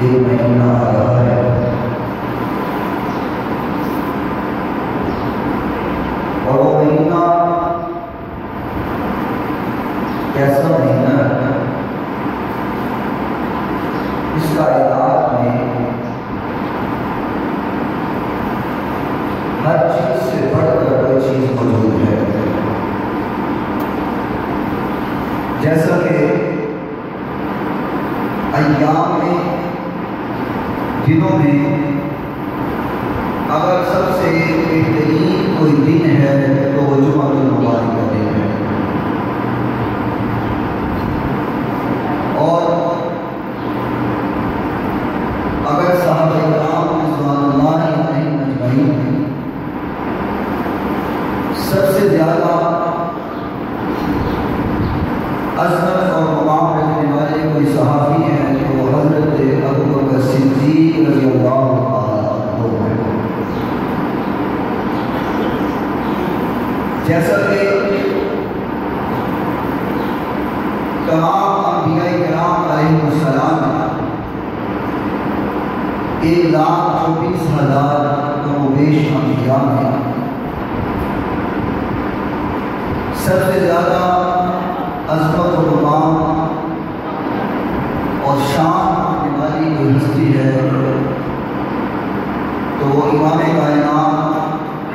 ایک مہینہ آ رہا ہے جیسا کہ ایام میں دنوں میں اگر سب سے بہترین کوئی دن ہے تو وہ جمعہ المبارک کا دن ہے، اور اگر صحابہ کرام رضوان اللہ علیہم اجمعین سب سے زیادہ عظمت اور مقام رکھنے والے کوئی صحابی ہیں تو وہ حضرت ابوبکر صدیق رضی اللہ عنہ ہیں۔ جیسا کہ تمام انبیاء کرام علیہ السلام 1,24,000 کم و بیش انبیاء میں سب سے زیادہ عظمت و مقام اور شان رکھنے والی کوئی ہستی ہے تو وہ امام کائنات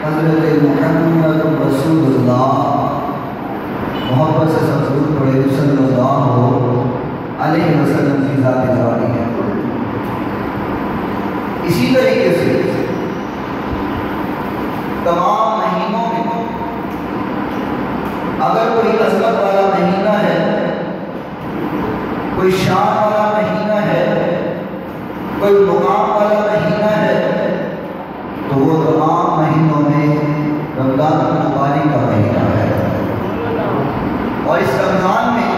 حضرت محمد رسول اللہ، محبت سے سب درود پڑھے صلی اللہ علیہ وسلم کی ذات جلالی ہے۔ اسی طریقے سے تمام مہینوں میں اگر کوئی عظمت والا مہینہ ہے، کوئی شان والا مہینہ ہے، کوئی مقام والا مہینہ ہے تو وہ تمام مہینوں میں رمضان المبارک کا مہینہ ہے۔ اور اس رمضان میں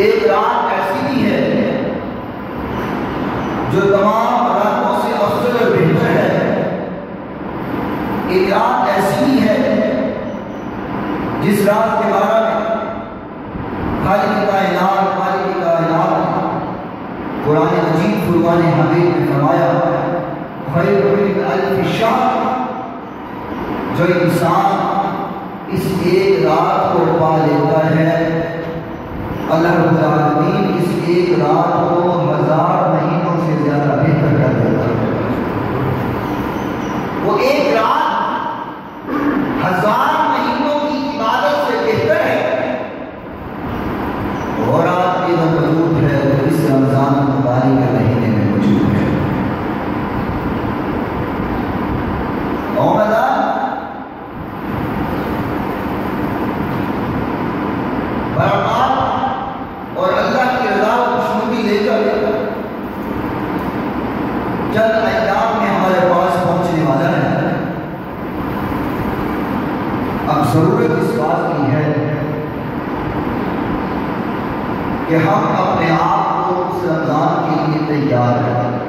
ایک رات ایسی بھی ہے جو تمام راتوں سے افضل اور بہتر ہے، ایک رات ایسی بھی ہے جس رات کے بارے میں خالق کائنات قرآن مجید فرقان حمید نے فرمایا خیر من الف شہر، جو انسان اس ایک رات کو پا لیتا ہے اللہ رب العالمین اس ایک رات کو 1000 مہینوں سے زیادہ بہتر کر دیتا ہے۔ وہ ایک رات 1000 مہینوں کی عبادت سے بہتر ہے، اور رات کی موجود ہے تو اس رمضان مبارک کے مہینے میں موجود ہے۔ برکات اور اللہ کی رضا و خوشنودی لے کر چند ایام میں ہمارے پاس پہنچنے والا ہے۔ اب ضرورت اس بات کی ہے کہ ہم اپنے آپ کو اس رمضان کے لیے تیار کریں،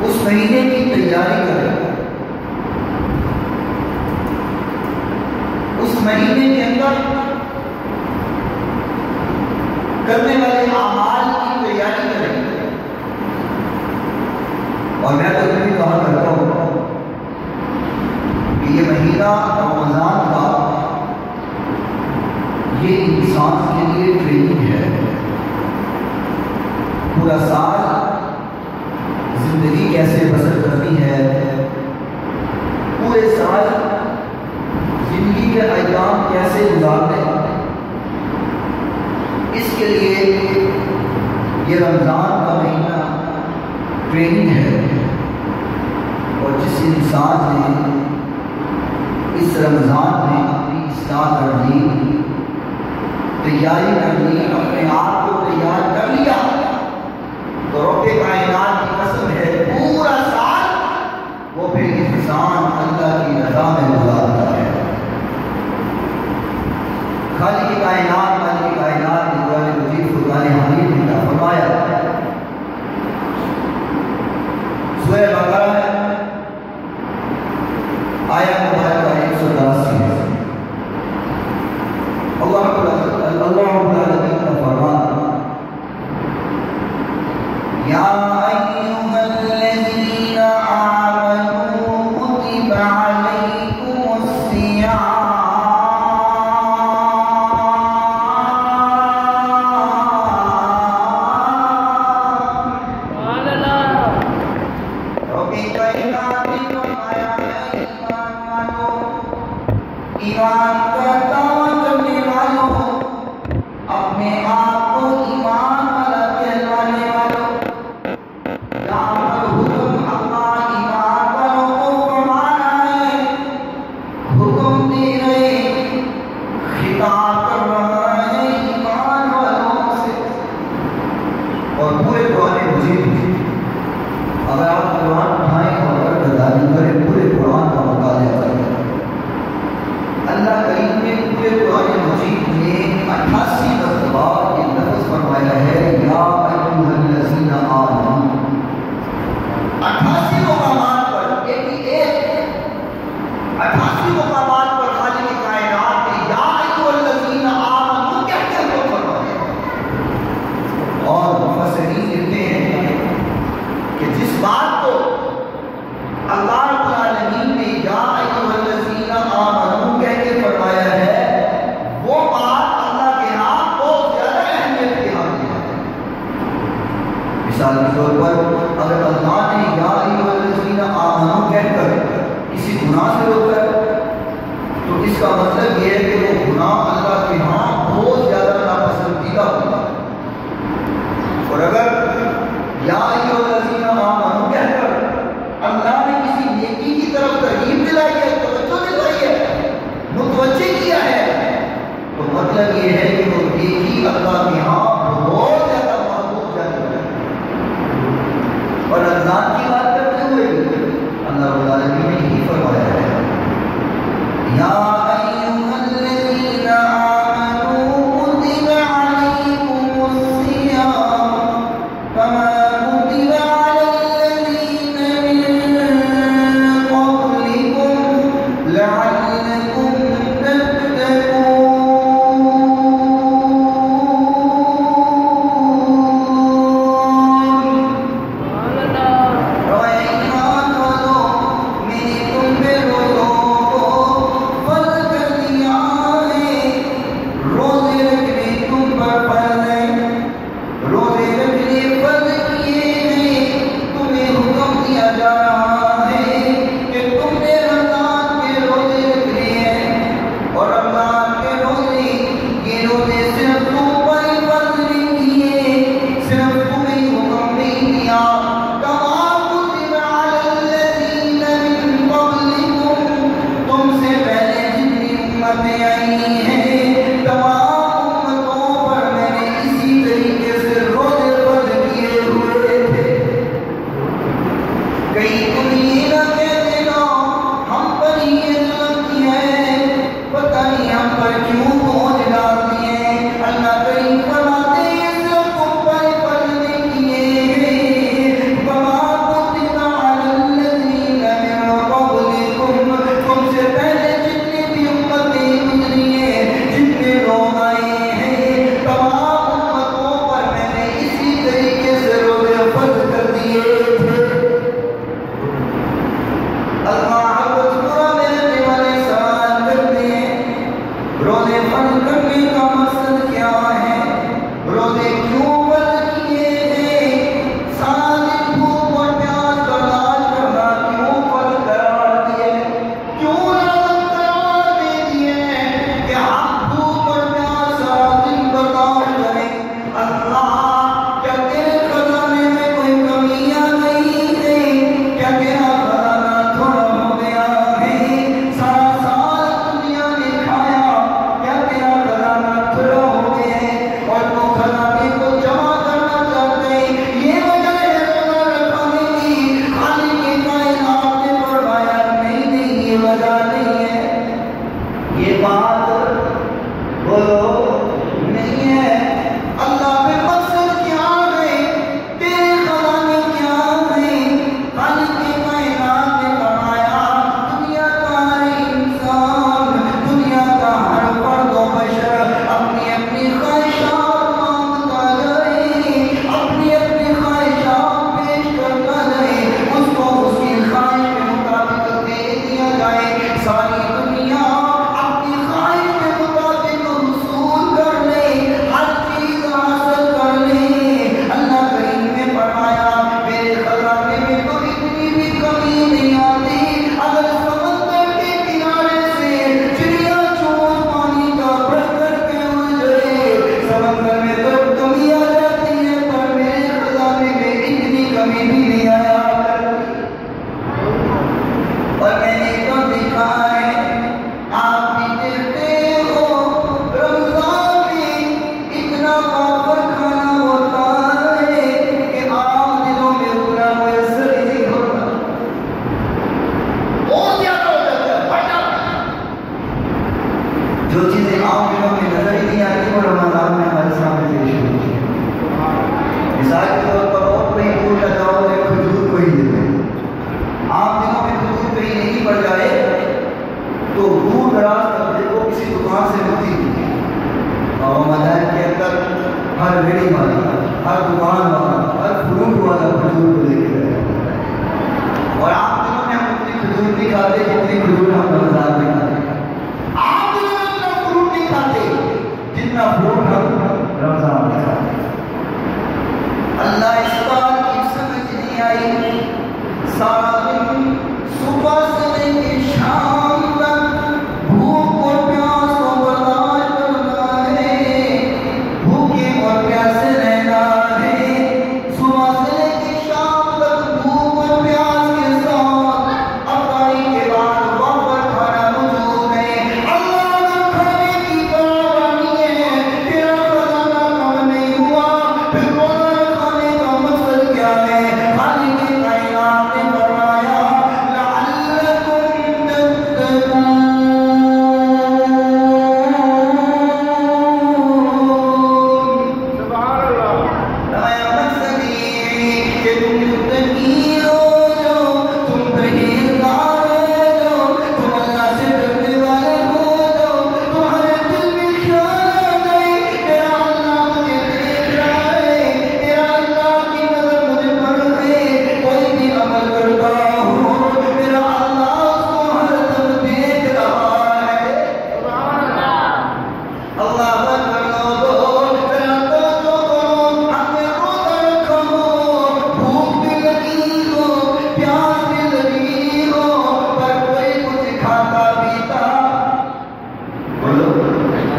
اس مہینے کی تیاری کریں، اس مہینے کے اندر کرنے والے اعمال کی تیاری کریں۔ اور میں تو یہ بھی کہا کرتا ہوں کہ یہ مہینہ رمضان کا یہ انسان کے لیے ٹریننگ ہے۔ پورا سال زندگی کیسے بسر کرنی ہے، پورے سال زندگی کے ایام کیسے گزارنے، اس کے لیے یہ رمضان کا مہینہ ٹریننگ ہے۔ اور جس انسان نے اس رمضان میں اپنی اصلاح کر لی، تیاری کر لی، اپنے آپ کو تیار کر لیا، تو رب کائنات کی قسم ہے پورا سال وہ پھر انسان اللہ کی رضا میں گزارتا ہے۔ خالق کائنات نے قرآن مجید فرقان حمید میں کیا فرمایا؟ سورہ بقرہ ہے آیت مبارکہ 183 ہے۔ اللہ رب العالمین کا فرمان یا ایھا الذین آمنوا کتب علیکم الصیام ایمان کرتا مثال کے طور پر اگر اللہ نے یا ایھا الذین آمنوا کہہ کر کسی گناہ سے روکا ہے تو اس کا مطلب یہ ہے کہ وہ گناہ اللہ کے ہاں بہت زیادہ ناپسندیدہ ہوگا. اور اگر یا ایھا الذین آمنوا کہہ کر اللہ نے کسی نیکی کی طرف ترغیب دلائی ہے، توجہ دلائی ہے، متوجہ کیا ہے، تو مطلب یہ ہے کہ وہ نیکی اللہ کے ہاں بہت زیادہ محبوب جاتی ہے. اور رمضان کی بات کرتے ہوئے اللہ رب العالمین نے یہی فرمایا ہے یا ایھا الذین آمنوا کتب علیکم الصیام کما کتب علی الذین من قبلکم لعلکم تتقون. اللہ اس بات کی کہ تم متقی ہو جاؤ، تم پرہیزگار ہو جاؤ، تم اللہ سے ڈرنے والے ہو جاؤ، تمہارے دل میں خیال آئے میرا اللہ مجھے دیکھ رہا ہے، میرا اللہ کی نظر مجھے پر ہے، کوئی بھی عمل کرتا ہوں میرا اللہ اس کو ہر دم دیکھ رہا ہے۔ اللہ اکبر لوگوں، ذرا توجہ کرو، ہم نے روزہ رکھا ہو، بھوک بھی لگی ہو، پیاس بھی لگی ہو، پر کوئی کچھ کھاتا پیتا بولو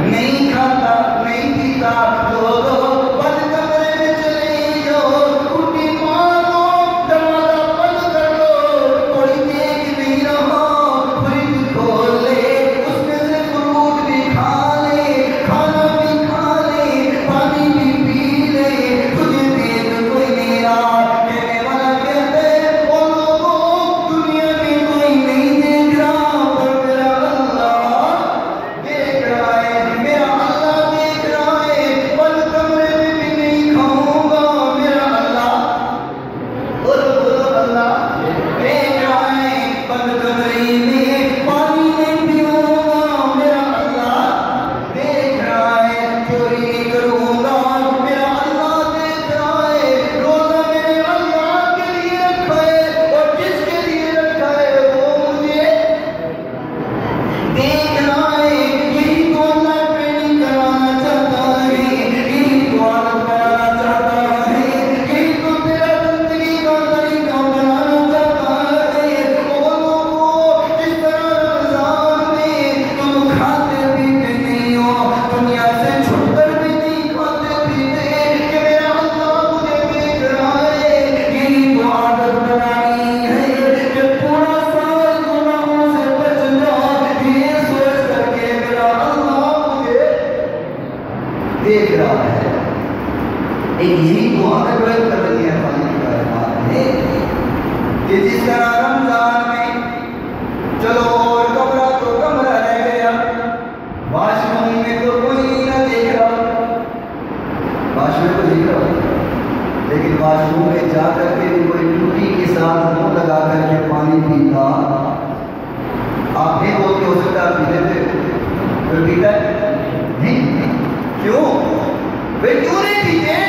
نہیں کھاتا نہیں پیتا، لوگوں بند کمرے میں چلے جاؤ، ٹوٹی مارو، دروازہ بند کر لو، کوئی دیکھ نہیں رہا، فریج کھول لے، اس میں سے فروٹ بھی کھا لے، کھانا بھی کھا لے، پانی بھی پی لے، تجھے دیکھ کوئی نہیں رہا، کہنے والا کہتے او لوگوں دنیا میں کوئی نہیں دیکھ رہا، پر میرا اللہ دیکھ رہا ہے، میرا اللہ دیکھ رہا ہے، بند کمرے میں بھی نہیں کھاؤں گا، میرا اللہ بولو بولو اللہ دیکھ رہا ہے، بند کمرے میں پانی نہیں پیوں گا، میرا اللہ دیکھ رہا ہے، چوری نہیں کروں گا، میرا اللہ دیکھ رہا ہے، روزہ میرے اللہ کے لیے رکھا ہے، اور جس کے لیے رکھا ہے وہ مجھے دیکھ رہا ہے، یہی تو اللہ ٹریننگ کرانا چاہتا ہے، یہی تو عادت بنانا چاہتا ہے، یہی تو تیرا زندگی کا طریقہ بنانا چاہتا ہے۔ وہ لوگوں جس طرح رمضان میں تم کھاتے پیتے نہیں ہو، دنیا سے چھٹ کر بھی نہیں کھاتے پیتے، کہ میرا اللہ مجھے دیکھ رہا ہے، یہی تو عادت بنانی ہے کہ پورا سال گناہوں سے بچنا، یہ سوچ کر کے میرا اللہ مجھے دیکھ رہا ہے۔ یہی تو عادت بن کر رہی ہے خالق کائنات نے، کہ جس طرح رمضان میں چلو اور کمرہ تو کمرہ رہ گیا، واش روم میں تو کوئی نہ دیکھ رہا، واش روم کو دیکھ رہا، لیکن واش روم میں جا کر کے بھی کوئی ٹوٹی کے ساتھ منہ لگا کر کے پانی پیتا، آپ نہیں بولتے ہو سکتا آپ پیتے تھے، کوئی پیتا ہے نہیں، کیوں بھئی کیوں نہیں پیتے؟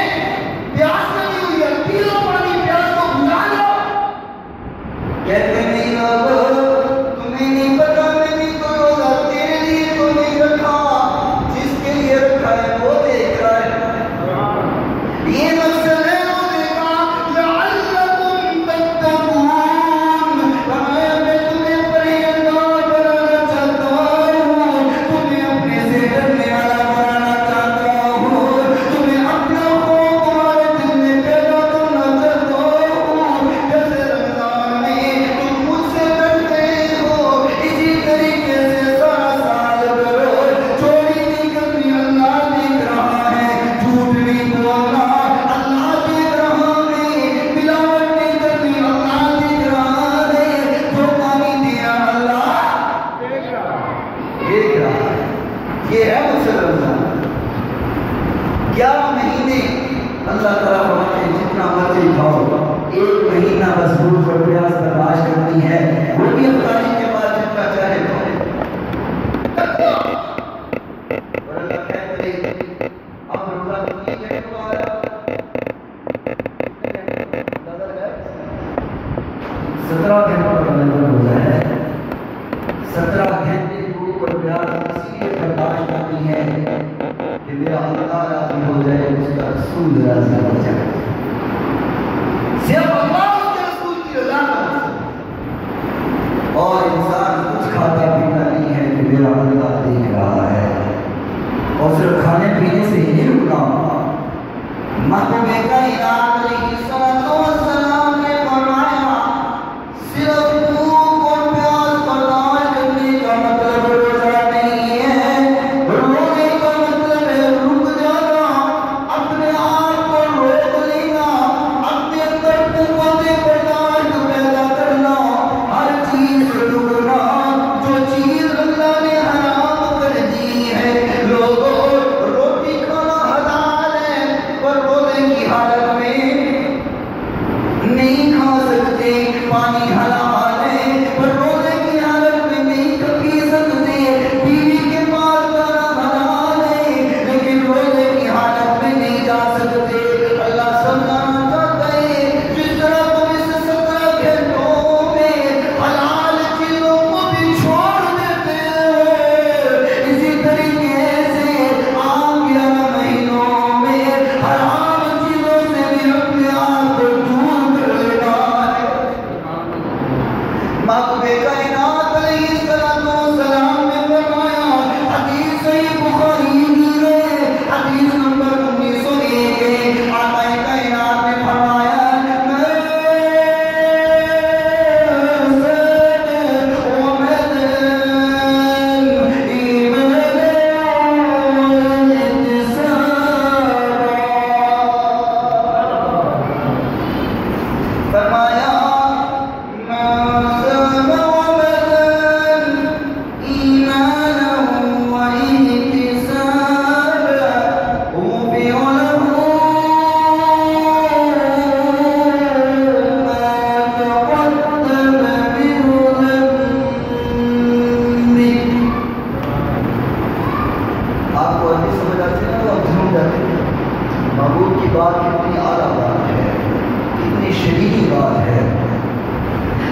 پیاس لگی ہوئی ہے، پی لو پانی، پیاس کو بجھا لو، کہتے نہیں لوگوں تمہیں نہیں پتا میں نے تو روزہ تیرے لیے تو نہیں رکھا، جس کے لیے رکھا ہے وہ دیکھ رہا ہے، یہ مقصد ہے روزے کا، لعلکم تتقون، فرمایا میں تمہیں پرہیزگار بنانا چاہتا ہوں، تمہیں اپنے سے ڈرنے والا بنانا چاہتا ہوں، تمہیں اپنا خوف تمہارے دل میں پیدا کرنا چاہتا ہوں، جیسے رمضان میں تم مجھ سے ڈرتے ہو، اسی طریقے سے سارا سال کرو، چوری نہیں کرنی اللہ دیکھ رہا ہے، جھوٹ نہیں بولنا اللہ دیکھ رہا ہے، ملاوٹ نہیں کرنی اللہ دیکھ رہا ہے، دھوکہ نہیں دیا اللہ دیکھ رہا ہے۔ یہ ہے مقصد رمضان، 11 مہینے اللہ تعالیٰ فرماتے ہیں جتنا مرضی کھاؤ، ایک مہینہ بس بھوک اور پیاس برداشت کرنی ہے، وہ بھی افطاری کے بعد جتنا چاہے کھاؤ، اور اللہ کہتے ہیں اب روزہ کتنی گھنٹے کو آ رہا ہے؟ 17 گھنٹوں کا روزہ ہے، 17 گھنٹے بھوک اور پیاس اسی لیے برداشت کرنی ہے کہ میرا اللہ راضی ہو جائے، اس کا رسول راضی ہو جائے، صرف اللہ اس کے رسول کی رضا کا مقصد ہے، اور انسان کچھ کھاتا پیتا نہیں ہے کہ میرا اللہ دیکھ رہا ہے، اور صرف کھانے پینے سے ہی نہیں رکنا، محبوب کائنات علیہ الصلوۃ والسلام نے فرمایا صرف بھوک اور پیاس برداشت کرنے کا مطلب روزہ نہیں ہے، روزے کا مطلب ہے رک جانا، اپنے آپ کو روک لینا، اپنے اندر قوت نہیں کھا سکتے، پانی حلال ہے پر روزے کی حالت میں نہیں پی سکتے، بیوی کے پاس جانا حلال ہے لیکن روزے کی حالت میں نہیں جا سکتے۔ اللہ سمجھانا چاہتا ہے جس طرح تم اس 17 گھنٹوں میں حلال چیزوں کو بھی چھوڑ دیتے ہو، اسی طریقے سے عام 11 مہینوں میں حرام چیزوں سے بھی اپنے آپ کو دور کر لینا ہے۔ محبوب کائنات علیہ السلام نے فرمایا، حدیث صحیح بخاری کی ہے، حدیث نمبر 1901 ہے، آقا کائنات نے فرمایا محبوب کی بات کتنی اعلیٰ بات ہے، کتنی شدید بات ہے۔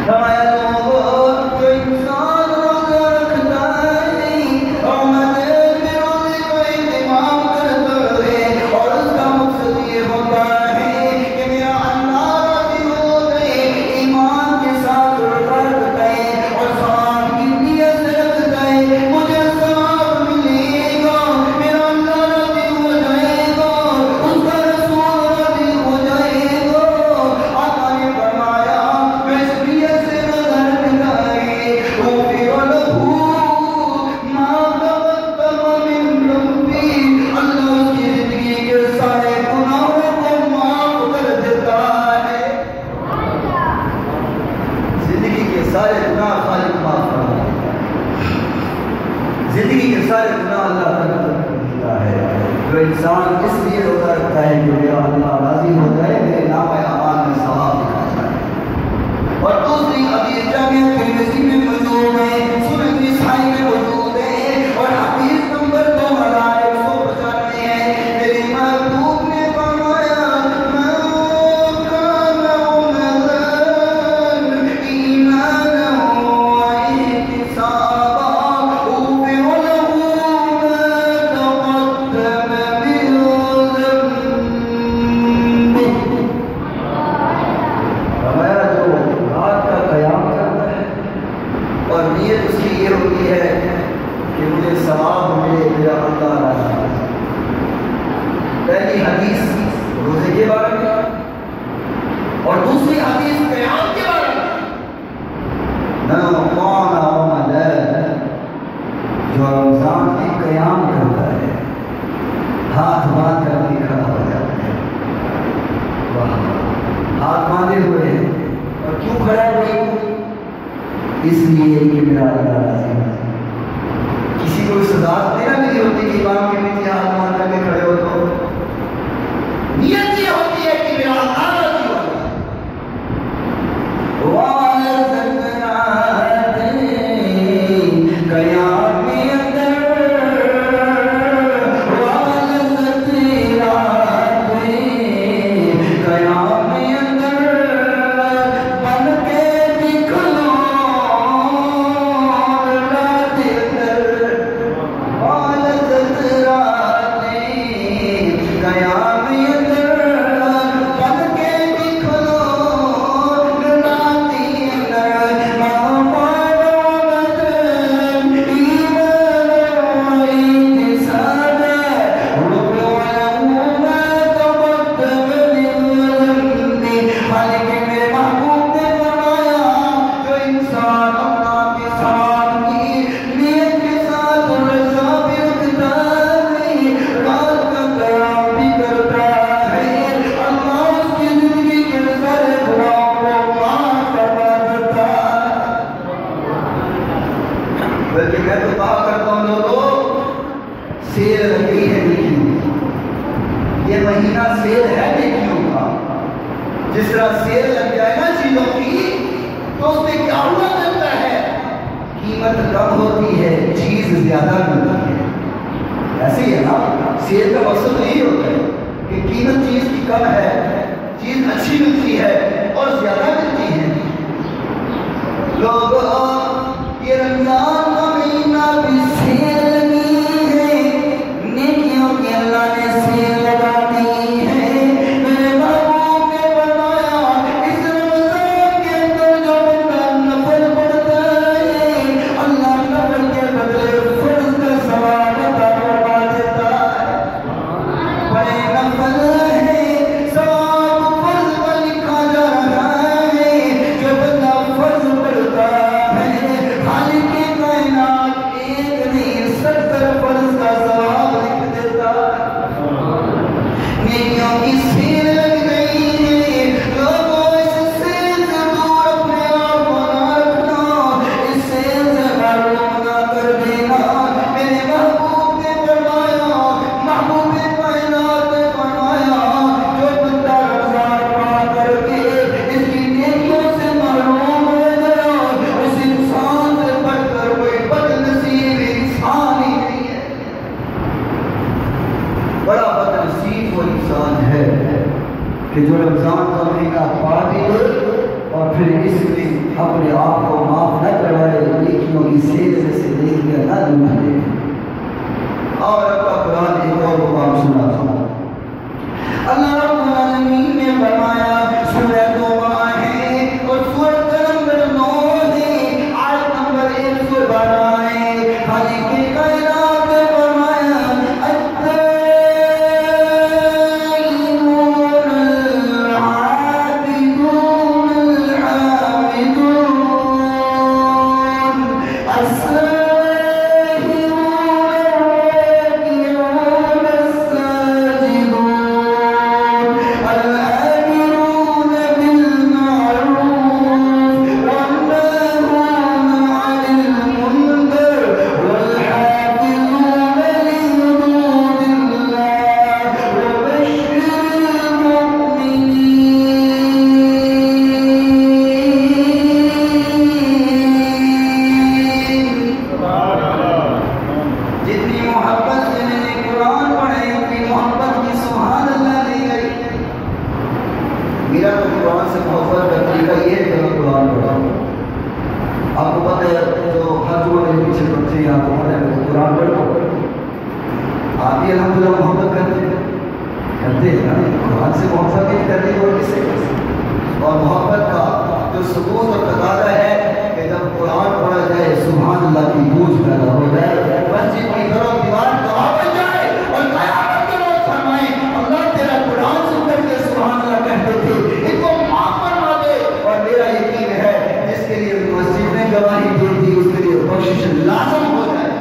فرمایا لوگوں جو انسان روزہ رکھتا ہے اور مدد میں روزے کو اہتمام کرتا ہے اور اس کا مقصد یہ ہوتا ہے کہ میرا اللہ راضی ہو جائے، ایمان کے ساتھ روزہ رکھتا ہے اور ثواب کی نیت سے رکھتا ہے، مجھے ثواب ملے گا، میرا اللہ راضی ہو جائے گا، اس کا رسول راضی ہو جائے گا۔ آقا نے فرمایا جو اس نیت سے روزہ رکھتا ہے غفر له ما تقدم من ذنبه، اللہ اس کی زندگی کے سارے گناہوں کو معاف کر دیتا ہے۔ زندگی کے سارے گناہ خالق معاف کر دیتا ہے، زندگی کے سارے گناہ اللہ کر دیتا ہے۔ جو انسان اس لیے روزہ رکھتا ہے کہ میرا اللہ راضی ہو جائے، میرے نامہ اعمال میں ثواب لکھا جائے۔ اور دوسری حدیث جامعہ ترمذی میں موجود ہے، سنن نسائی میں موجود ہے اور حدیث نمبر 2195 ہے۔ میرے محبوب نے فرمایا من کان رمضان ایمانا واحتسابا غفر له ما تقدم من ذنبه۔ فرمایا جو رات کا قیام کرتا ہے اور نیت اس کی یہ ہوتی ہے کہ مجھے ثواب ملے، میرا اللہ راضی ہو۔ پہلی حدیث روزے کے بارے میں اور دوسری حدیث قیام کے بارے میں۔ من قام رمضان، جو رمضان میں قیام کرتا ہے، ہاتھ باندھ کر کے کھڑا ہو جاتا ہے، ہاتھ باندھے ہوئے ہیں اور کیوں کھڑا ہوئے؟ اس لیے کہ میرا اللہ راضی ہے۔ کسی کو سزا دینا نہیں ہوتی کہ امام کے نیچے ہاتھ باندھ کر کے کھڑے ہو، تو نیت یہ ہوتی ہے کہ میرا اللہ راضی ہو جائے۔ قیام میں اندر قیام میں اندر بن کے دکھلو سیل لگ جائے نا چیزوں کی تو اس میں کیا ہوا کرتا ہے؟ قیمت کم ہوتی ہے، چیز زیادہ ملتی ہے۔ ایسے ہی ہے نا، سیل کا مقصد یہی ہوتا ہے کہ قیمت چیز کی کم ہے، چیز اچھی ملتی ہے اور زیادہ ملتی ہے۔ لوگوں یہ رمضان کا مہینہ بھی سیل لگی ہے، نیکیوں کی اللہ نے سیل لگا دی ہے۔ میرے محبوب نے فرمایا اس رمضان کے اندر جو بندہ نفل پڑھتا ہے اللہ نفل کے بدلے فرض کا ثواب عطا فرما دیتا ہے۔ بڑے نفل ہے، ثواب فرض کا لکھا جا رہا ہے۔ جو بندہ فرض پڑھتا ہے خالق کائنات ایک نہیں 70 فرض کا ثواب لکھ دیتا ہے۔ نیکیوں کی سیل لگ گئی ہے، لوگوں اس سیل سے دور اپنے آپ کو نہ رکھنا، اس سیل سے محروم نہ کر دینا۔ میرے محبوب نے فرمایا، محبوب کائنات نے فرمایا جو بندہ رمضان پا کر کے اس کی نیکیوں سے محروم ہو گیا اس انسان سے بڑھ کر کوئی بد نصیب انسان ہی نہیں ہے۔ بڑا بد نصیب وہ انسان ہے کہ جو رمضان کا مہینہ پا دے اور پھر اس میں اپنے آپ کو معاف نہ کروائے، نیکیوں کی سیل میں سے نیکیاں نہ دے۔ اور اپنا قرآن ایک اور مقام سنا تھا، اللہ رب العالمین نے فرمایا سورہ توبہ ہے اور سورہ نمبر 9 ہے، آیت نمبر 112 ہے۔ خالق کائنات نے فرمایا اور محبت کا جو ثبوت اور تقاضا ہے کہ جب قرآن پڑھا جائے سبحان اللہ کی گونج پیدا ہو جائے، مسجد کی در و دیوار گواہ بن جائے اور قیامت کے روز فرمائے اللہ تیرا قرآن سن کر کے سبحان اللہ کہتے تھے، ان کو معاف فرما دے۔ اور میرا یقین ہے جس کے لیے مسجد نے گواہی دی تھی اس کے لیے بخشش لازم ہو جائے۔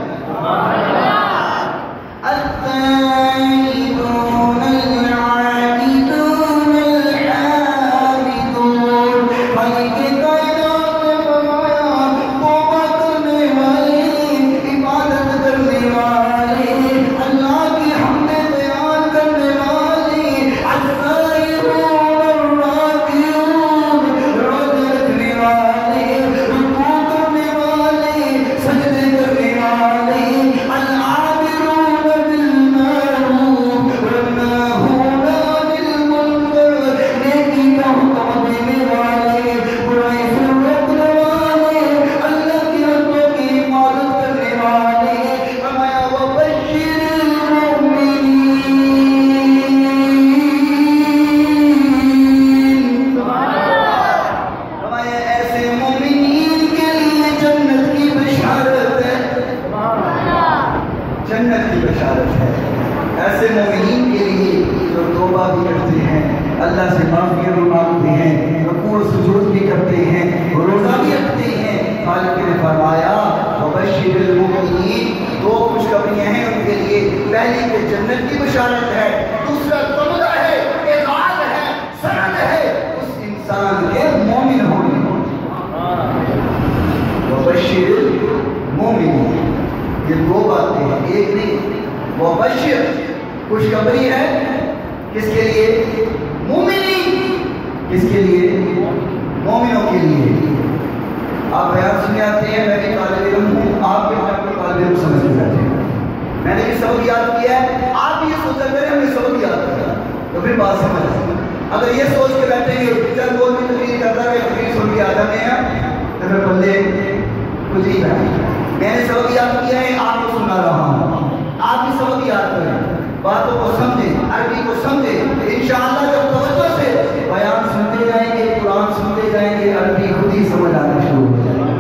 خوشخبری ہے کس کے لیے؟ مومنین۔ کس کے لیے؟ مومنوں کے لیے. آپ بیان سننے آتے ہیں، میں بھی طالب علم ہوں، آپ بھی اپنے طالب علم سمجھ میں بیٹھے ہیں. میں نے بھی سبق یاد کیا ہے، آپ بھی یہ سوچا کریں ہم نے سبق یاد کیا تو پھر بات سمجھ آئے. اگر یہ سوچ کے بیٹھیں گے چند بول بھی تقریر کرتا ہے تقریر سن کے آ جاتے ہیں تو پھر بندے کچھ ہی بیٹھے. میں نے سبق یاد کیا ہے، آپ کو سنا رہا ہوں، آپ بھی سبق یاد کریں، باتوں کو سمجھیں، عربی کو سمجھیں. انشاءاللہ جب توجہ سے بیان سنتے جائیں گے، قرآن سنتے جائیں گے، عربی خود ہی سمجھ آنا شروع ہو جائے گی.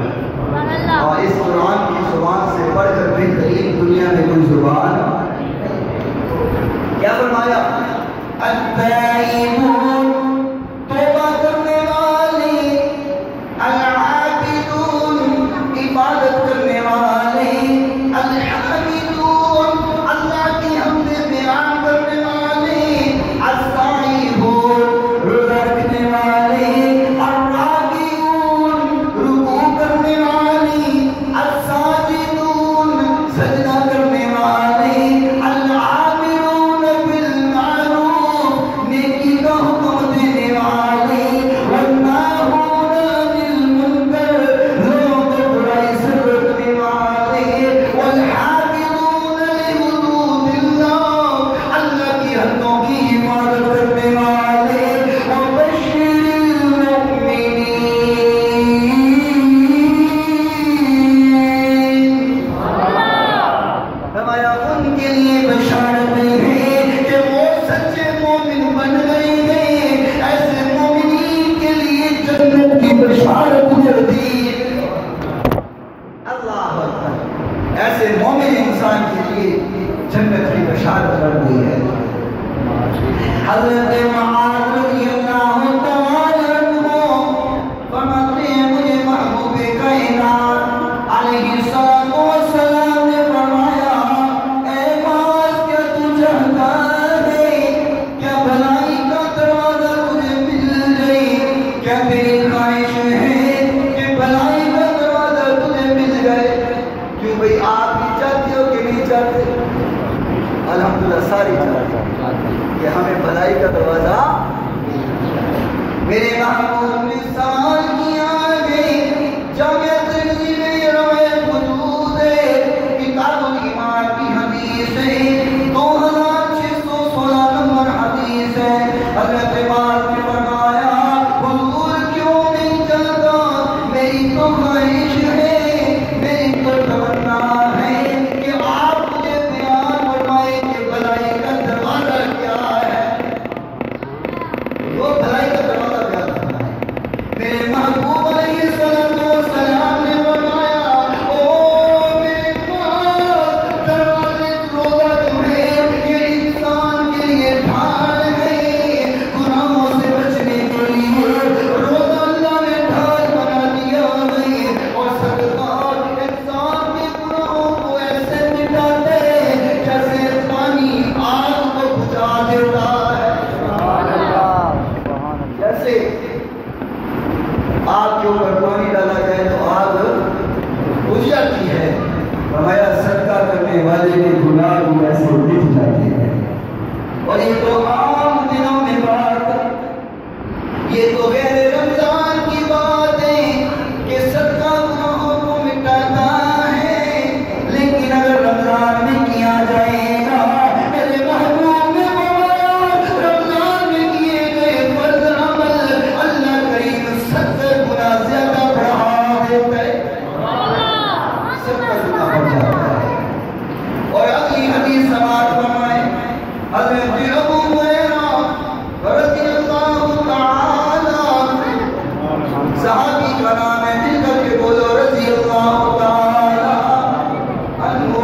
اور اس قرآن کی زبان سے پڑھ کر بہترین دنیا میں کوئی زبان کیا فرمایا؟ التائبون توبہ کرنے والے، العابدون عبادت کرنے والے، الحامدون اللہ کی حمد بیان کرنے والے، السائحون روزہ رکھنے والے، الراکعون رکوع کرنے والے، الساجدون سجدہ کرنے والے، العاملون بالمعروف نیکی کا حکم دینے والے، والناہون عن المنکر لوگوں کو برائی سے روکنے والے، والحافظون لحدود اللہ اللہ کی حدوں کی حفاظت کرنے والے، وبشر المؤمنین. فرمایا ان کے لیے بشارت ہے کہ وہ سچے مومن بن گئے ہیں، ایسے مومنین کے لیے جنت کی بشارت ملتی ہے. اللہ اکبر، ایسے مومن انسان کے لیے جنت کی بشارت مل گئی ہے. حضرت معاذ رضی اللہ تعالی عنہ فرماتے ہیں مجھے محبوب کائنات علیہ الصلوۃ والسلام نے فرمایا، اے معاذ کیا تو چاہتا ہے کیا بھلائی کا دروازہ تجھے مل جائے؟ کیا تیری خواہش ہے کہ بھلائی کا دروازہ تجھے مل جائے؟ کیوں بھئی آپ بھی چاہتے ہو کہ نہیں چاہتے؟ الحمدللہ ساری چاہتے ہیں کہ ہمیں بھلائی کا دروازہ. میرے محبوب نے سوال کیا ہے، جامعہ ترمذی میں یہ روایت موجود ہے، کتاب الایمان کی حدیث ہے، 2616 نمبر حدیث ہے. حضرت معاذ نے فرمایا حضور کیوں نہیں چلتا، میری تو خواہش ہے، میری تو تمنا ہے کہ آپ مجھے بیان فرمائیں کہ بھلائی کا دروازہ کیا ہے. وہ بھلائی کا دروازہ کیا ہے؟ میرے محبوب علیہ الصلوۃ والسلام نے فرمایا، او میرے پاس دروازے روزہ جو ہے یہ انسان کے لیے ڈھال ہے، گناہوں سے بچنے کے لیے روزہ اللہ نے ڈھال بنا دیا ہے، اور صدقہ انسان کے گناہوں کو ایسے مٹاتے ہیں جیسے پانی آگ کو بجھا دیتا ہے. جیسے آگ کے اوپر پانی ڈالا جائے تو آگ بجھ جاتی ہے. فرمایا صدقہ کرنے والے کے گناہ بھی ایسے مٹ جاتے ہیں. اور یہ تو عام دنوں میں بات، یہ تو غیر رمضان کی بات ہے کہ صدقہ گناہوں کو مٹاتا ہے، لیکن اگر رمضان میں کیا جائے گا، میرے محبوب نے فرمایا رمضان میں کیے گئے فرض عمل اللہ کریم 70 گنا زیادہ بڑھا دیتا ہے. 70 گنا بڑھ جاتا ہے. اور اگلی حدیث سماعت فرمائیں، حضرت ابو ہریرہ رضی اللہ تعالی صحابی کا نام ہے، مل کر کے بولو رضی اللہ تعالی عنہ.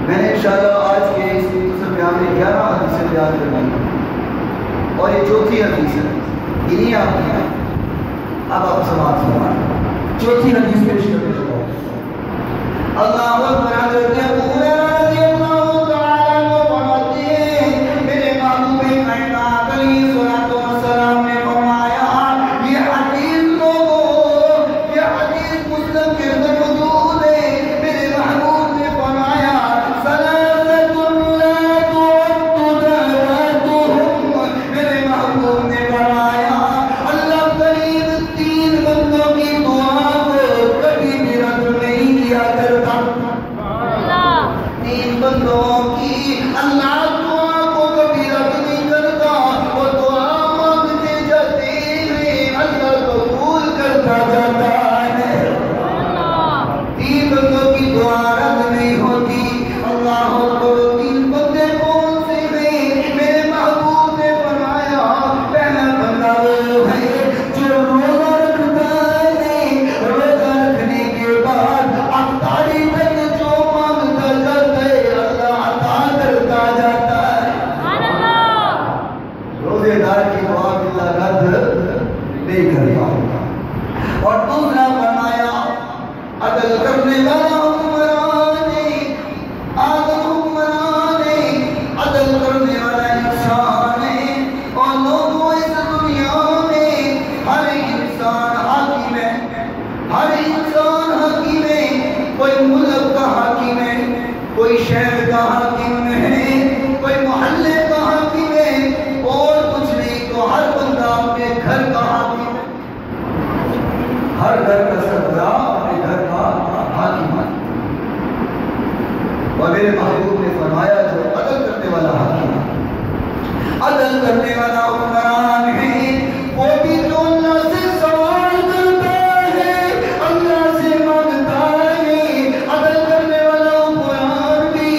میں نے انشاءاللہ آج کے اس مختصر بیان میں 11 حدیثیں بیان کرنی اور یہ چوتھی حدیث ہے. انہیں آپ نے اب آپ سماعت فرمائیں. چوتھی حدیث پیش کرتے ہیں. اللہ اکبر. حضرت ابو ہریرہ رضی اللہ تعالی عنہ فرماتے ہیں میرے محبوب کائنات علیہ الصلوۃ والسلام نے فرمایا، یہ حدیث لوگوں، یہ حدیث مسلم کے اندر موجود ہے. میرے محبوب نے فرمایا ثلاثۃ لا ترد دعواتهم. میرے محبوب نے فرمایا اللہ کریم اور دوسرا فرمایا عدل کرنے والا حکمران عدل کرنے والا انسان ہے، اور لوگوں اس دنیا میں ہر انسان حاکم ہے، ہر انسان حاکم ہے، کوئی ملک کا حاکم ہے، کوئی شہر کا حاکم ہے، کوئی محلے کا حاکم ہے، اور کچھ نہیں تو ہر بندہ اپنے گھر کا حاکم ہے، ہر گھر کا سردار اپنے گھر کا حاکم ہے۔ اور میرے محبوب نے فرمایا جو عدل کرنے والا حاکم ہے، عدل کرنے والا حکمران ہے، وہ بھی تو اللہ سے سوال کرتا ہے، اللہ سے مانگتا ہے۔ عدل کرنے والا حکمران بھی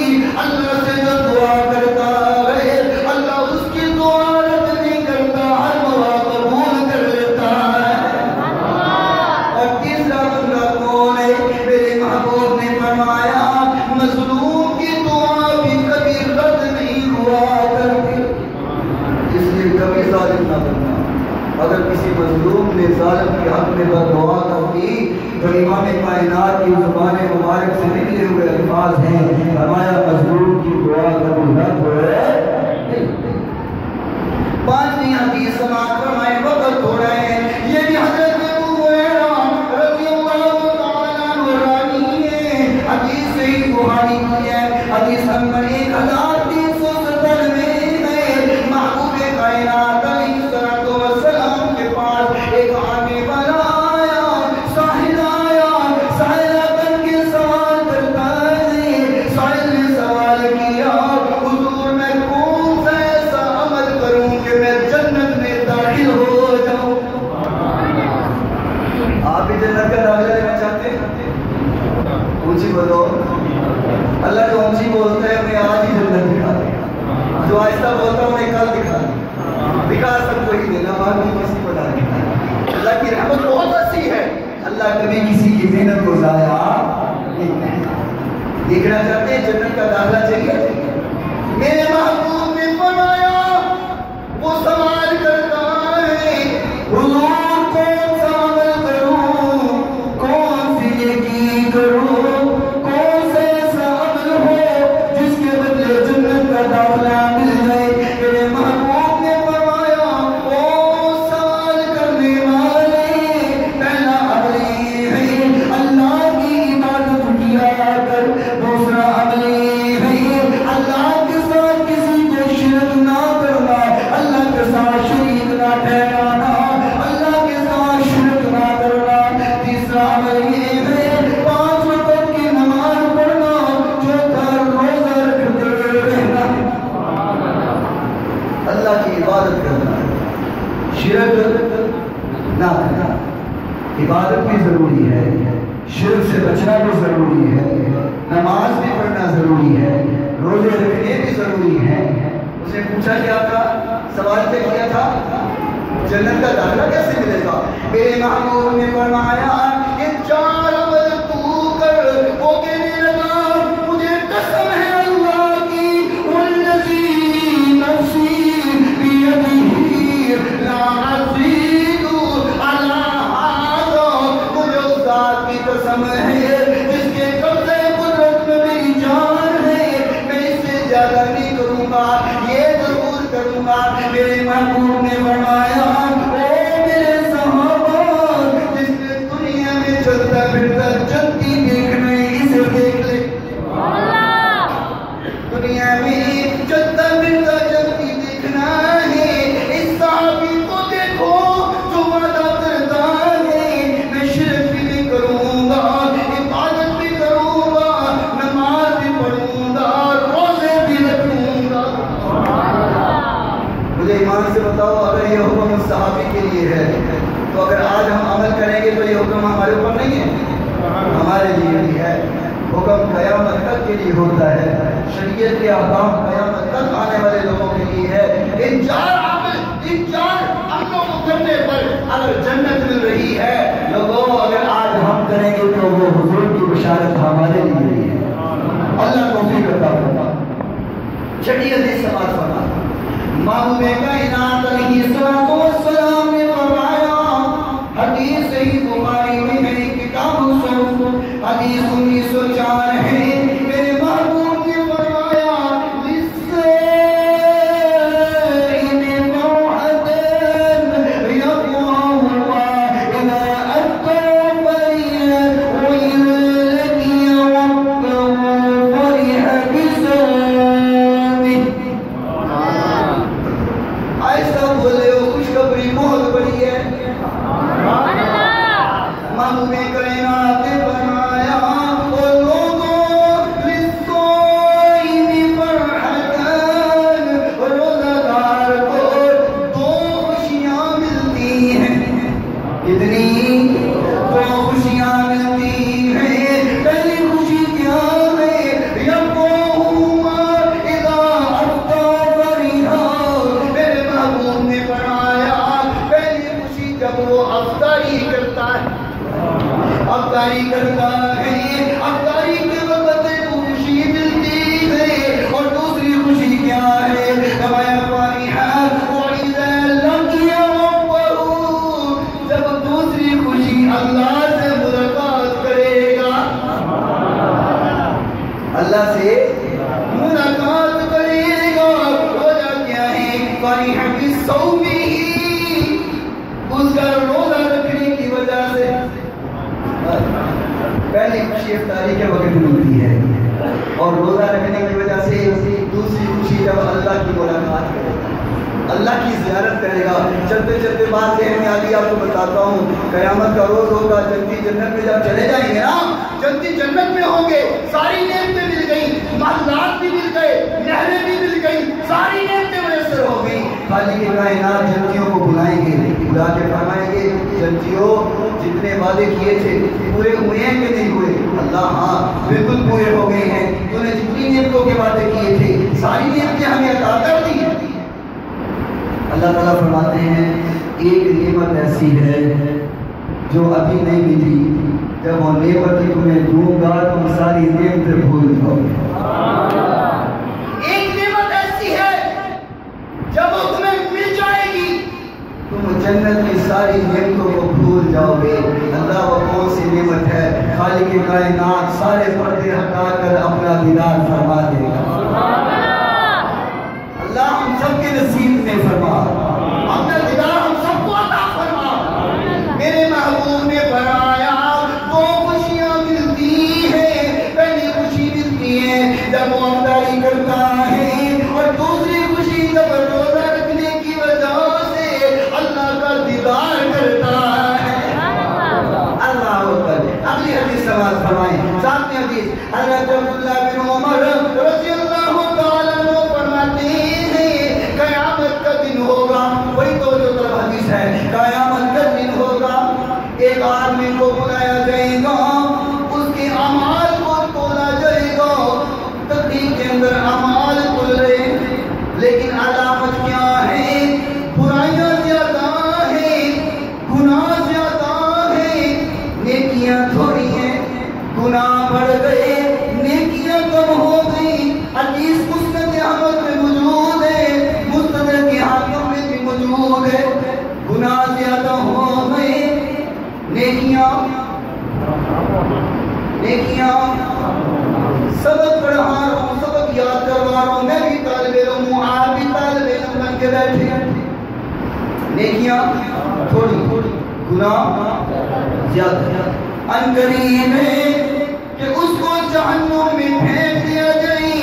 اللہ سے جو دعا کرتا ہے، اللہ اس کی دعا رد نہیں کرتا، ہر دعا قبول کر لیتا ہے۔ اور تیسرا بندہ کون ہے؟ میرے محبوب نے فرمایا مظلوم کی دعا بھی کبھی رد نہیں ہوا کرتی، اس لیے کبھی ظالم نہ بننا۔ اگر کسی مظلوم نے ظالم کے حق میں بددعا کر دی تو امام کائنات کی زبان مبارک سے نکلے ہوئے الفاظ ہیں، فرمایا مظلوم کی دعا کبھی رد ہوئے۔ پانچویں حدیث سماعت فرمائے، وقت ہو رہے ہیں، یہ بھی حضرت ابو ہریرہ رضی اللہ تعالیٰ عنہ راوی ہے، حدیث صحیح بخاری کی ہے، حدیث نمبر 1370 میں ہے۔ محبوب کائنات علیہ الصلوۃ والسلام کے پاس ایک آنے والا آیا، سائل آ کر کے سوال کرتا ہے۔ سائل نے سوال کیا، حضور میں کون سا ایسا عمل کروں کہ میں جنت میں داخل ہو جاؤں؟ آپ بھی جنت کا داخلہ لینا چاہتے ہیں؟ اونچی بولو۔ اللہ جو اونچی بولتا ہے انہیں آج ہی جنت دکھا دے، جو آہستہ بولتا ہے انہیں کل دکھا دے، دکھا سب کو ہی دینا، بعد میں کسی کو نہ دکھا۔ اللہ کی رحمت بہت وسیع ہے، اللہ کبھی کسی کی محنت کو ضائع نہیں کرتا۔ دیکھنا چاہتے ہیں جنت کا داخلہ چاہیے؟ میرے محبوب نے فرمایا، وہ سوال کرتا ہے حضور کون سا عمل کروں، کون سی نیکی کروں، کون سا ایسا عمل ہو جس کے بدلے جنت کا داخلہ مل جائے؟ میرے محبوب نے فرمایا، او سوال کرنے والے، پہلا عمل یہ ہے اللہ کی عبادت کیا کر، دوسرا عمل یہ ہے اللہ کے ساتھ کسی کو شرک نہ کرنا، اللہ کے ساتھ شریک نہ ٹھہرانا، اللہ کے ساتھ شرک نہ کرنا، تیسرا عمل یہ ہے 5 وقت کی نماز پڑھنا، چوتھا روزہ رکھتے رہنا، اللہ کی عبادت کرنا، شرک نہ کرنا۔ عبادت بھی ضروری ہے، شرک سے بچنا بھی ضروری ہے، نماز بھی پڑھنا ضروری ہے، روزے رکھنے بھی ضروری ہیں۔ اس نے پوچھا کیا تھا؟ سوال کیا تھا؟ جنت کا داخلہ کیسے ملے گا؟ میرے محبوب نے فرمایا کہ 4 عمل تو کر۔ وہ کہنے لگا، مجھے قسم ہے اللہ کی، والذی نفسی بیدہ لا ازید علی ھذا، مجھے اس ذات کی قسم ہے جس کے قبضے قدرت میں میری جان ہے، میں اس سے زیادہ نہیں کروں گا، یہ ضرور کروں گا۔ میرے محبوب نے فرمایا، اے میرے صحابہ، جس نے دنیا میں چلتا پھرتا جنتی دیکھنا ہے اسے دیکھ لے۔ دنیا میں چلتا پھرتا جنتی دیکھنا ہے، اس صحابی کو دیکھو جو وعدہ کرتا ہے میں شرک بھی نہیں کروں گا، عبادت بھی کروں گا، نماز بھی پڑھوں گا، روزے بھی رکھوں گا۔ مجھے ایمان سے بتاؤ، اگر یہ حکم اس صحابی کے لیے ہے تو اگر آج ہم عمل کریں گے تو یہ حکم ہمارے اوپر نہیں ہے؟ ہمارے لیے بھی ہے۔ حکم قیامت تک کے لیے ہوتا ہے، شریعت کے احکام قیامت تک آنے والے لوگوں کے لیے ہے۔ ان 4 عملوں کو کرنے پر اگر جنت مل رہی ہے لوگوں، اگر آج ہم کریں گے تو وہ حضور کی بشارت ہمارے لیے بھی ہے۔ اللہ توفیق عطا فرمائے۔ چھٹی حدیث سماعت فرمائے، محبوب کائنات علیہ الصلوۃ والسلام نے فرمایا، ہر کتنی تو خوشیاں ملتی ہیں، پہلی خوشی کیا ہے؟ میرے محبوب نے فرمایا پہلی خوشی جب وہ افطاری کرتا ہے، افطاری کرتا ہے، افطاری کے وقت خوشی ملتی ہے۔ اور دوسری خوشی کیا ہے؟ جب دوسری خوشی اللہ سے ملاقات کرے گا، اللہ سے ملاقات کرے گا۔ روزہ کیا ہے؟ فرح بالصوم، اس کا روزہ رکھنے کی وجہ سے پہلی خوشی افطاری کے وقت ملتی ہے، اور روزہ رکھنے کی وجہ سے دوسری خوشی جب اللہ کی ملاقات کرے گا، اللہ کی زیارت کرے گا۔ چلتے چلتے بات ذہن میں آ گئی، آپ کو بتاتا ہوں، قیامت کا روز ہوگا، جنتی جنت میں جب چلے جائیں گے نا، جنتی جنت میں ہوں گے، ساری نعمتیں مل گئی، محلات بھی مل گئے، نہریں بھی مل گئی، ساری نعمتیں میسر ہو گئی۔ خالق کائنات جنتیوں کو بلائیں گے، بلا کے فرمائیں گے جنتیوں جتنے وعدے کیے تھے پورے ہوئے ہیں کہ نہیں ہوئے؟ اللہ ہاں بالکل پورے ہو گئے ہیں، تو نے جتنی نعمتوں کے وعدے کیے تھے ساری نعمتیں ہمیں عطا کر دی ہیں۔ اللہ تعالیٰ فرماتے ہیں ایک نعمت ایسی ہے جو ابھی نہیں ملی، جب وہ نعمت تمہیں دوں گا تم ساری نعمتیں بھول جاؤ گے۔ ایک نعمت ایسی ہے جب وہ تمہیں مل جائے گی تم جنت کی ساری نعمتوں کو بھول جاؤ گے۔ اللہ وہ کون سی نعمت ہے؟ خالق کائنات سارے پردے ہٹا کر اپنا دیدار فرما دے گا۔ اللہ ہم سب کے نصیب میں فرما، اپنا دیدار ہم سب کو عطا فرما۔ میرے محبوب نے فرمایا دو خوشیاں ملتی ہیں، پہلی خوشی ملتی ہے جب وہ افطاری کرتا ہے، اور دوسری خوشی جب روزہ رکھنے کی وجہ سے اللہ کا دیدار کرتا ہے۔ اللہ اکبر۔ اگلی حدیث سماعت فرمائیں، ساتھ میں حدیث حضرت عبداللہ بن عمر رضی اللہ تعالیٰ عنہ فرماتے ہیں قیامت کا دن ہوگا، وہی تو جو طرف حدیث ہے، قیامت کا دن ہوگا، ایک آدمی کو بلایا جائے گا، اس کے اعمال کو تولا جائے گا، تقدیر کے اندر اعمال تول رہے، لیکن علامت کیا ہے؟ برائیاں زیادہ ہیں، گناہ زیادہ ہیں، نیکیاں تھوڑی ہیں، گناہ بڑھ گئے، نیکیاں کم ہو گئی۔ حدیث مسند احمد میں موجود ہے، مستدرک حاکم میں بھی موجود ہے، گناہ زیادہ ہو گئے، نیکیاں سبق پڑھا رہا ہوں، سبق یاد کروا رہا ہوں، میں بھی طالب علم ہوں، آپ بھی طالب علم بن کے بیٹھے ہیں، نیکیاں تھوڑی، گناہ زیادہ۔ ان قریب ہے کہ اس کو جہنم میں پھینک دیا جائے،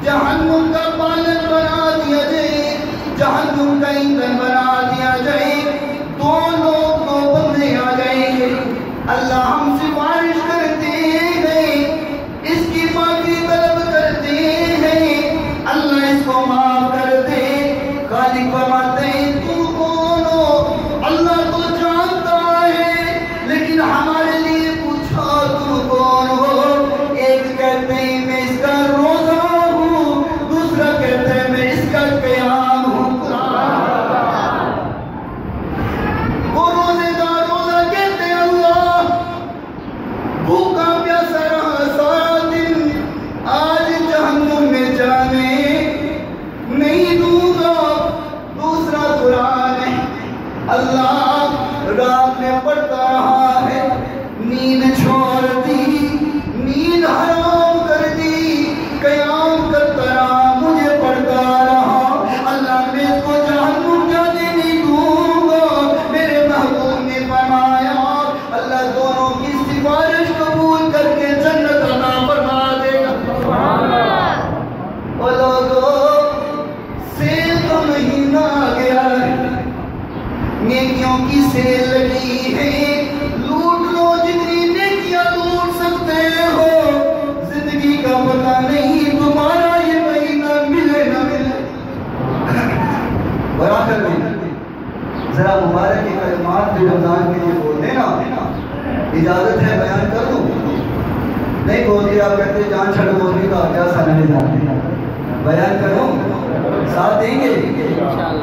جہنم کا پالن بنا دیا جائے، جہنم کا ایندھن بنا دیا جائے، دو لوگ دو بندے آ جائیں گے، اللہ ہم سفارش کرتے ہیں، اس کی معافی طلب کرتے ہیں، اللہ اس کو معاف کر دے۔ خالق فرماتے ہیں تم کون ہو؟ اللہ تو جانتا ہے، لیکن ہمارے لیے پوچھا تم کون ہو؟ ایک کہتے ہیں میں اس کا روزہ ہوں، دوسرا کہتا ہے میں اس کا قیام ہوں۔ وہ روزے دار روزہ کہتے ہیں اللہ بھوکا پیاسا رہا سارا دن، آج جہنم میں جانے نہیں دوں گا۔ دوسرا قرآن ہے، اللہ رات میں پڑھتا رہا ہے، نیند چھوڑ دی، نیند حرام کر دی، قیام کرتا رہا، مجھے پڑھتا رہا، اللہ میں اس کو جہنم جانے نہیں دوں گا۔ میرے محبوب نے فرمایا اللہ دونوں کی سفارش قبول کر کے جنت عطا فرما دے گا۔ وہ لوگوں سیل کا مہینہ آ گیا ہے، نیکیوں کی سیل لگی ہے، لوٹ لو جتنی نیکیاں لوٹ سکتے ہو، زندگی کا پتہ نہیں تمہارا یہ مہینہ ملے نہ ملے۔ اور آخر میں ذرا مبارک کلمات جو رمضان کے لیے بولتے نا، اجازت ہے بیان کر دوں؟ نہیں بولتی، آپ کہتے جان چھڑ بولنے کا کیا سننے جاتے ہیں، بیان کروں؟ ساتھ دیں گے؟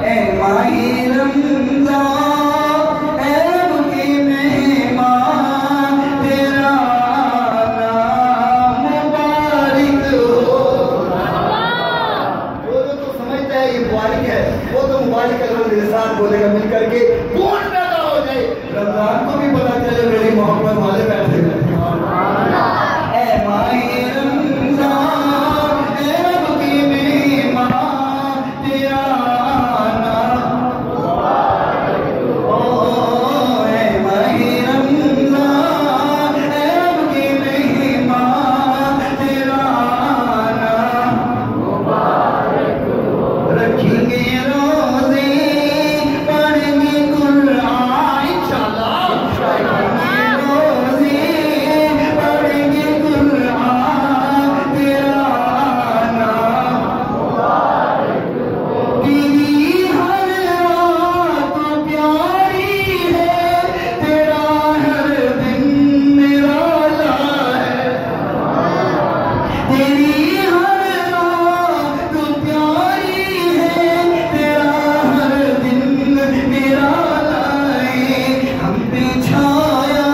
اے ماہی رمضان اے رب کی مہمان، تیرا نام مبارک ہو۔ جو تو سمجھتا ہے یہ مبارک ہے، وہ تو مبارک ہے، میرے ساتھ بولے گا مل کر کے، کون پیدا ہو جائے رمضان کو بھی پتا چلے میری محبت والے بیٹھے ہیں۔ اے ماہی رمضان اے رب کی مہمان، تیرا نام مبارک ہو۔ اے ماہی رمضان اے رب کی مہمان، تیرا نام مبارک ہو۔ رکھیں گے روزے پڑھیں گے قرآن انشاءاللہ، رکھیں گے روزے پڑھیں گے قرآن، تیرا نام مبارک ہو۔ تیری ہر رات پیاری ہے، تیرا ہر دن نرالا ہے۔ تیری ہر رات پیاری ہے، تیرا ہر دن نرالا ہے۔ ہم پہ چھایا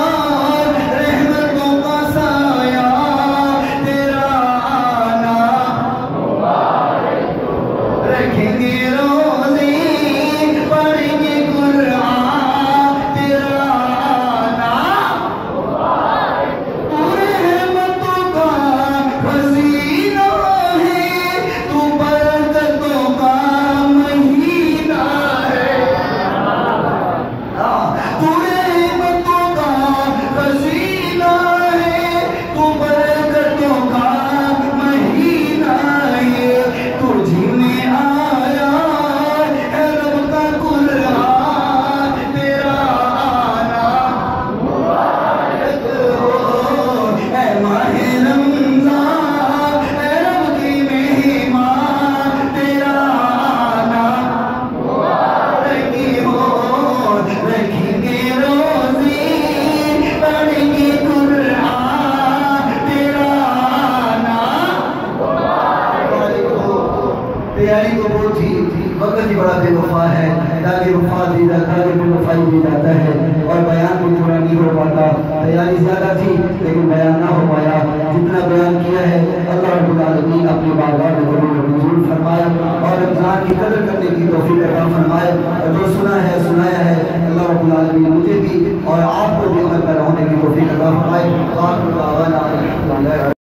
رحمتوں کا سایہ، تیرا نام مبارک ہو۔ رکھیں گے روزے پڑھیں گے قرآن، تیرا نام مبارک ہو۔ تو رحمتوں کا خزینہ ہے، تو برکتوں کا مہینہ ہے۔ تو رحمتوں کا خزینہ ہے، تو برکتوں کا مہینہ ہے۔ تجھ میں آیا ہے رب کا قرآن، تیرا نام مبارک ہو۔ اے ماہ رمضان اے رب کی مہمان، تیرا نام مبارک ہو۔ رکھیں گے روزے پڑھیں گے قرآن، تیرا نام مبارک ہو۔ تیاری تو وہ تھی، وقت ہی بڑا بے وفا ہے، تاکہ وفا دی جاتا ہے، بے وفائی دی جاتا ہے، اور بیان بھی پورا نہیں ہو پاتا۔ تیاری زیادہ تھی لیکن بیان نہ ہو پایا۔ جتنا بیان کیا ہے اللہ رب العالمین اپنی بارگاہ میں قبول و منظور فرمائے، اور رمضان کی قدر کرنے کی توفیق عطا فرمائے۔ اور جو سنا ہے سنایا ہے اللہ رب العالمین مجھے بھی اور آپ کو بھی عمل پر ہونے کی توفیق عطا فرمائے۔